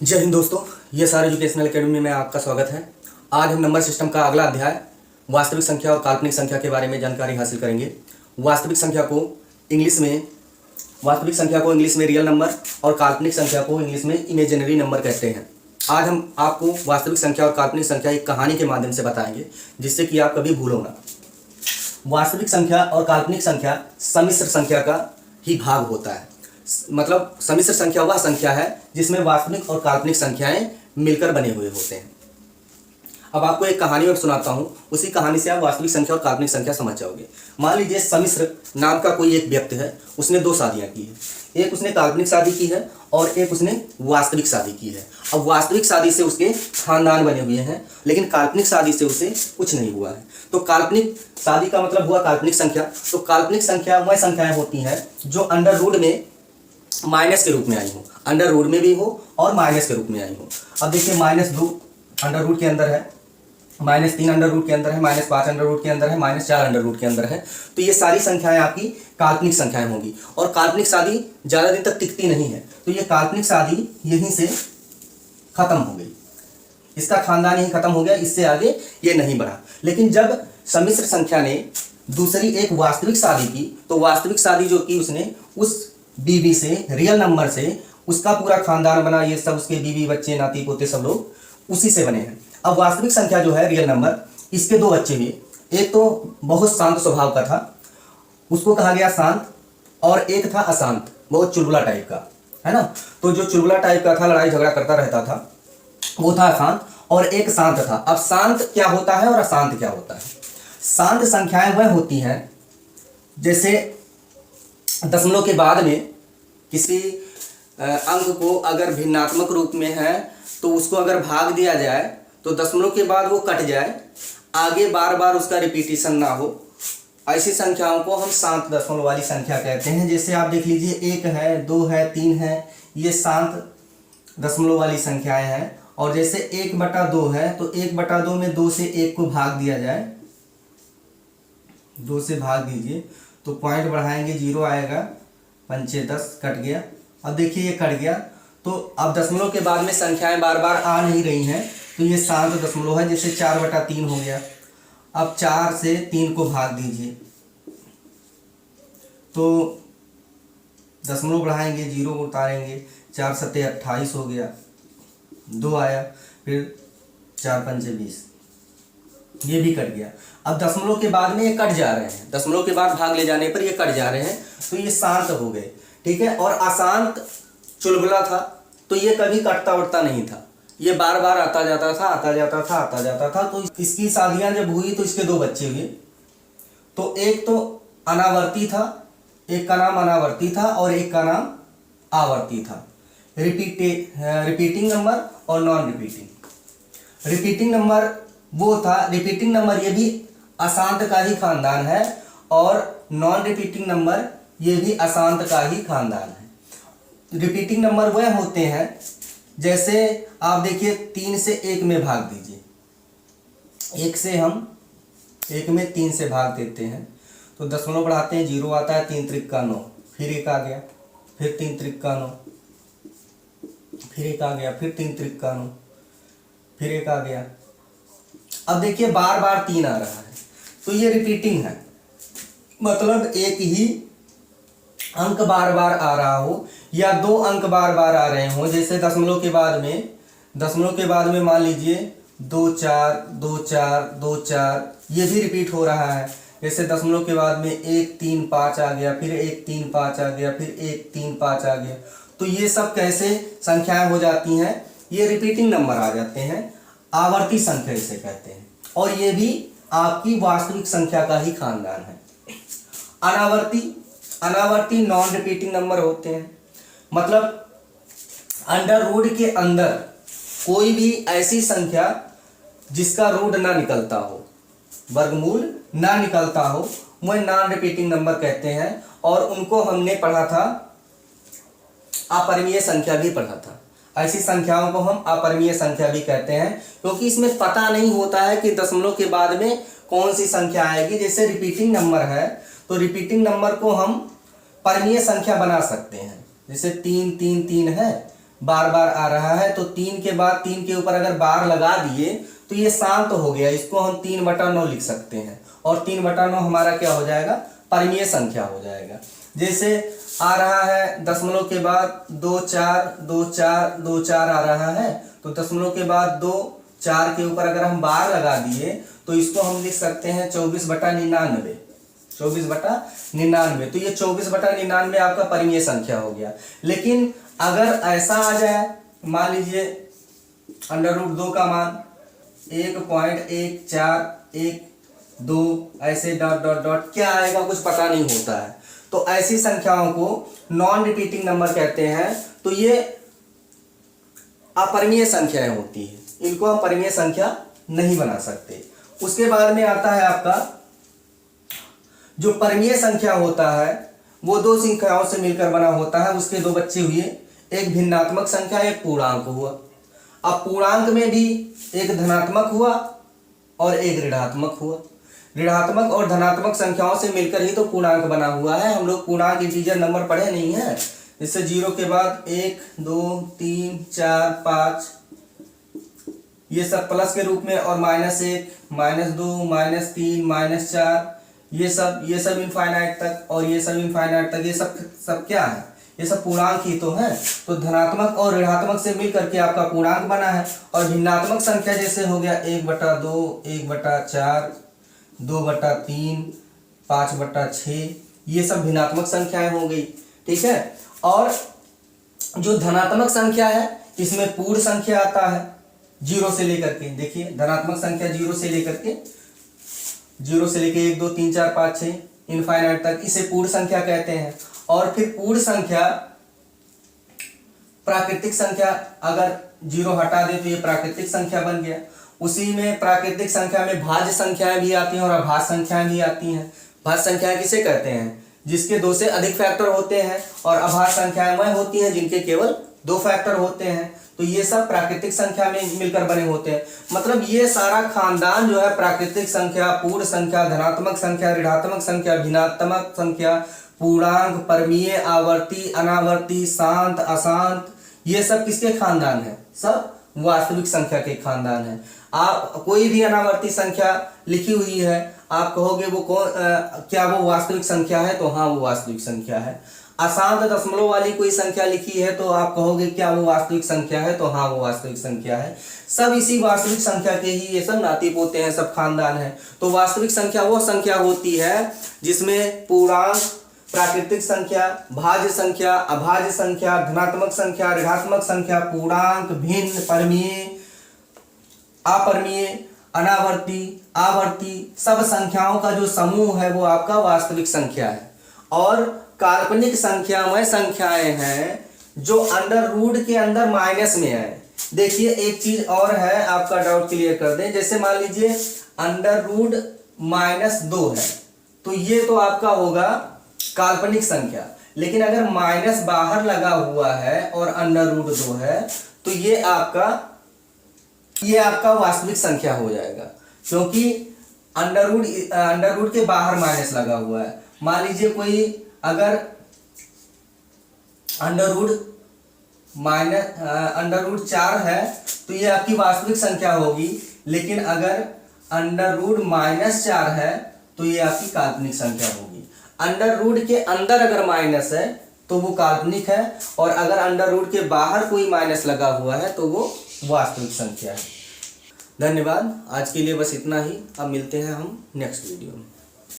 जय हिंद दोस्तों, ये सारे एजुकेशनल एकेडमी में आपका स्वागत है। आज हम नंबर सिस्टम का अगला अध्याय वास्तविक संख्या और काल्पनिक संख्या के बारे में जानकारी हासिल करेंगे। वास्तविक संख्या को इंग्लिश में रियल नंबर और काल्पनिक संख्या को इंग्लिश में इमेजिनरी नंबर कहते हैं। आज हम आपको वास्तविक संख्या और काल्पनिक संख्या एक कहानी के माध्यम से बताएंगे, जिससे कि आप कभी भूलो ना। वास्तविक संख्या और काल्पनिक संख्या सम्मिश्र संख्या का ही भाग होता है। मतलब सम्मिश्र संख्या वह संख्या है जिसमें वास्तविक और काल्पनिक संख्याएं मिलकर बने हुए होते हैं। अब आपको एक कहानी में सुनाता हूं, उसी कहानी से आप वास्तविक संख्या और काल्पनिक संख्या समझ जाओगे। मान लीजिए सम्मिश्र नाम का कोई एक व्यक्ति है, उसने दो शादियां की है। एक उसने काल्पनिक शादी की है और एक उसने वास्तविक शादी की है। अब वास्तविक शादी से उसके खानदान बने हुए हैं, लेकिन काल्पनिक शादी से उसे कुछ नहीं हुआ है। तो काल्पनिक शादी का मतलब हुआ काल्पनिक संख्या। तो काल्पनिक संख्या वह संख्याएं होती हैं जो अंडर रूट में माइनस के रूप में आई हो, अंडर रूट में भी हो और माइनस के रूप में आई हो। अब देखिए, -2 अंडर रूट के अंदर है, -3 अंडर रूट के अंदर है, -5 अंडर रूट के अंदर है, -4 अंडर रूट के अंदर है। तो ये सारी संख्याएं आपकी काल्पनिक संख्याएं होंगी। और काल्पनिक शादी ज़्यादा दिन तक टिकती नहीं है, तो ये काल्पनिक शादी यहीं से खत्म हो गई, इसका खानदान यहीं खत्म हो गया, इससे आगे ये नहीं बढ़ा। लेकिन जब सम्मिश्र संख्या ने दूसरी एक वास्तविक शादी की, तो वास्तविक शादी जो की उसने उस बीवी से, रियल नंबर से, उसका पूरा खानदान बना। ये सब उसके बीवी, बच्चे, नाती पोते सब लोग उसी से बने हैं। अब वास्तविक संख्या जो है रियल नंबर, इसके दो बच्चे हुए। एक तो बहुत शांत स्वभाव का था, उसको कहा गया शांत, और एक था अशांत, बहुत चुलबुला टाइप का, है ना। तो जो चुलबुला टाइप का था, लड़ाई झगड़ा करता रहता था, वो था अशांत। और एक शांत था। अब शांत क्या होता है और अशांत क्या होता है? शांत संख्याएं वह होती हैं जैसे दशमलव के बाद में किसी अंक को अगर भिन्नात्मक रूप में है तो उसको अगर भाग दिया जाए तो दशमलव के बाद वो कट जाए, आगे बार बार उसका रिपीटिशन ना हो, ऐसी संख्याओं को हम शांत दशमलव वाली संख्या कहते हैं। जैसे आप देख लीजिए, 1 है, 2 है, 3 है, ये शांत दशमलव वाली संख्याएं हैं। और जैसे 1/2 है, तो 1/2 में 2 से 1 को भाग दिया जाए, 2 से भाग दीजिए तो पॉइंट बढ़ाएंगे, 0 आएगा, 5 10 कट गया। अब देखिए ये कट गया, तो अब दशमलव के बाद में संख्याएं बार बार आ नहीं रही हैं, तो ये शांत दशमलव है। जैसे 4/3 हो गया। अब 4 से 3 को भाग दीजिए तो दशमलव बढ़ाएंगे, 0 उतारेंगे, 4 7 28 हो गया, 2 आया, फिर 4 5 20, ये भी कट गया। अब दशमलव के बाद में ये कट जा रहे हैं, दशमलव के बाद भाग ले जाने पर ये कट जा रहे हैं, तो ये शांत हो गए, ठीक है। और अशांत चुलबुला था, तो ये कभी कटता उठता नहीं था, ये बार बार आता जाता था, आता जाता था, आता जाता था। तो इसकी शादियां जब हुई तो इसके 2 बच्चे हुए। तो एक तो अनावर्ती था, एक का नाम अनावर्ती था और एक का नाम आवर्ती था। रिपीटिंग नंबर और नॉन रिपीटिंग। रिपीटिंग नंबर वो था, रिपीटिंग नंबर ये भी अशांत का ही खानदान है, और नॉन रिपीटिंग नंबर ये भी अशांत का ही खानदान है। रिपीटिंग नंबर वह होते हैं, जैसे आप देखिए 3 से 1 में भाग दीजिए, 1 से हम 1 में 3 से भाग देते हैं तो दशमलव बढ़ाते हैं, 0 आता है, 3 त्रिक का 9, फिर 1 आ गया, फिर 3 त्रिक का 9, फिर 1 आ गया, फिर 3 त्रिक का 9, फिर 1 आ गया। अब देखिए बार बार 3 आ रहा है, तो ये रिपीटिंग है, मतलब एक ही अंक बार बार आ रहा हो या 2 अंक बार बार आ रहे हो। जैसे दशमलव के बाद में मान लीजिए 2 4 2 4 2 4, ये भी रिपीट हो रहा है। जैसे दशमलव के बाद में 1 3 5 आ गया, फिर 1 3 5 आ गया, फिर 1 3 5 आ गया। तो ये सब कैसे संख्याएं हो जाती हैं? ये रिपीटिंग नंबर आ जाते हैं, आवर्ती संख्या इसे कहते हैं। और ये भी आपकी वास्तविक संख्या का ही खानदान है। अनावर्ती नॉन रिपीटिंग नंबर होते हैं, मतलब अंडर रूट के अंदर कोई भी ऐसी संख्या जिसका रूट ना निकलता हो, वर्गमूल ना निकलता हो, वह नॉन रिपीटिंग नंबर कहते हैं। और उनको हमने पढ़ा था, अपरिमेय संख्या भी पढ़ा था। ऐसी संख्याओं को हम अपरिमेय संख्या भी कहते हैं, क्योंकि इसमें पता नहीं होता है कि दशमलव के बाद में कौन सी संख्या आएगी। जैसे रिपीटिंग नंबर है, तो रिपीटिंग नंबर को हम परिमेय संख्या बना सकते हैं। जैसे 3 3 3 है, बार बार आ रहा है, तो 3 के बाद 3 के ऊपर अगर बार लगा दिए तो ये शांत हो गया। इसको हम 3/9 लिख सकते हैं, और 3/9 हमारा क्या हो जाएगा, परिमेय संख्या हो जाएगा। जैसे आ रहा है दशमलव के बाद 2 4 2 4 2 4 आ रहा है, तो दशमलव के बाद 2 4 के ऊपर अगर हम बार लगा दिए तो इसको हम लिख सकते हैं 24/99, 24/99। तो ये 24/99 आपका परिमेय संख्या हो गया। लेकिन अगर ऐसा आ जाए, मान लीजिए √2 का मान 1.1412 ऐसे डॉट डॉट डॉट क्या आएगा कुछ पता नहीं होता है, तो ऐसी संख्याओं को नॉन रिपीटिंग नंबर कहते हैं। तो ये अपरिमेय संख्याएं होती है, इनको हम परिमेय संख्या नहीं बना सकते। उसके बाद में आता है आपका जो परिमेय संख्या होता है वो 2 संख्याओं से मिलकर बना होता है। उसके 2 बच्चे हुए, एक भिन्नात्मक संख्या, एक पूर्णांक हुआ। अब पूर्णांक में भी एक धनात्मक हुआ और एक ऋणात्मक हुआ। ऋणात्मक और धनात्मक संख्याओं से मिलकर ही तो पूर्णांक बना हुआ है। हम लोग पूर्णांक इंटीजर नंबर पढ़े नहीं है, इससे 0 के बाद 1 2 3 4 5 ये सब प्लस के रूप में, और -1 -2 -3 -4 ये सब इनफाइनाइट तक, और ये सब इनफाइनाइट तक, ये सब क्या है, ये सब पूर्णांक ही तो है। तो धनात्मक और ऋणात्मक से मिल करके आपका पूर्णांक बना है। और भिन्नात्मक संख्या जैसे हो गया 1/2 1/4 2/3 5/6, ये सब भिन्नात्मक संख्याएं हो गई, ठीक है। और जो धनात्मक संख्या है इसमें पूर्ण संख्या आता है 0 से लेकर के, देखिए धनात्मक संख्या 0 से लेकर के 1 2 3 4 5 6 इनफाइनाइट तक, इसे पूर्ण संख्या कहते हैं। और फिर पूर्ण संख्या, प्राकृतिक संख्या, अगर 0 हटा दे तो ये प्राकृतिक संख्या बन गया। उसी में प्राकृतिक संख्या में भाज्य संख्याएं भी आती हैं और अभाज्य संख्याएं भी आती हैं। भाज्य संख्याएं किसे कहते हैं, जिसके 2 से अधिक फैक्टर होते हैं, और अभाज्य संख्याएं वह होती हैं जिनके केवल 2 फैक्टर होते हैं। तो ये सब प्राकृतिक संख्या में मिलकर बने होते हैं। मतलब ये सारा खानदान जो है, प्राकृतिक संख्या, पूर्ण संख्या, धनात्मक संख्या, ऋणात्मक संख्या, भिन्नात्मक संख्या, पूर्णांक, परिमेय, आवर्ती, अनावर्ती, शांत, अशांत, ये सब किसके खानदान है, सब वास्तविक संख्या के खानदान है। आप कोई भी अनावर्ती संख्या लिखी हुई है, आप कहोगे वो क्या वो वास्तविक संख्या है, तो हाँ वो वास्तविक संख्या है। अशांत दशमलव वाली कोई संख्या लिखी है तो आप कहोगे क्या वो वास्तविक संख्या है, तो हाँ वो वास्तविक संख्या है। सब इसी वास्तविक संख्या के ही ये सब नाती पोते हैं, सब खानदान है। तो वास्तविक संख्या वो संख्या होती है जिसमें पूर्णांक, प्राकृतिक संख्या, भाज्य संख्या, अभाज्य संख्या, धनात्मक संख्या, ऋणात्मक संख्या, पूर्णांक, भिन्न, परिमेय, अपरिमेय, अनावर्ती, आवर्ती, सब संख्याओं का जो समूह है वो आपका वास्तविक संख्या है। और काल्पनिक संख्या वह संख्याएं हैं जो अंडर रूट के अंदर माइनस में है। देखिए एक चीज और है, आपका डाउट क्लियर कर दें। जैसे मान लीजिए अंडर रूट -2 है, तो ये तो आपका होगा काल्पनिक संख्या। लेकिन अगर माइनस बाहर लगा हुआ है और अंडर रूट 2 है, तो ये आपका वास्तविक संख्या हो जाएगा, क्योंकि अंडर रूट के बाहर माइनस लगा हुआ है। मान लीजिए कोई अगर अंडर रूट 4 है तो ये आपकी वास्तविक संख्या होगी। लेकिन अगर अंडर रूट -4 है तो ये आपकी काल्पनिक संख्या होगी। अंडर रूट के अंदर अगर माइनस है तो वो काल्पनिक है, और अगर अंडर रूट के बाहर कोई माइनस लगा हुआ है तो वो वास्तविक संख्या है। धन्यवाद, आज के लिए बस इतना ही। अब मिलते हैं हम नेक्स्ट वीडियो में।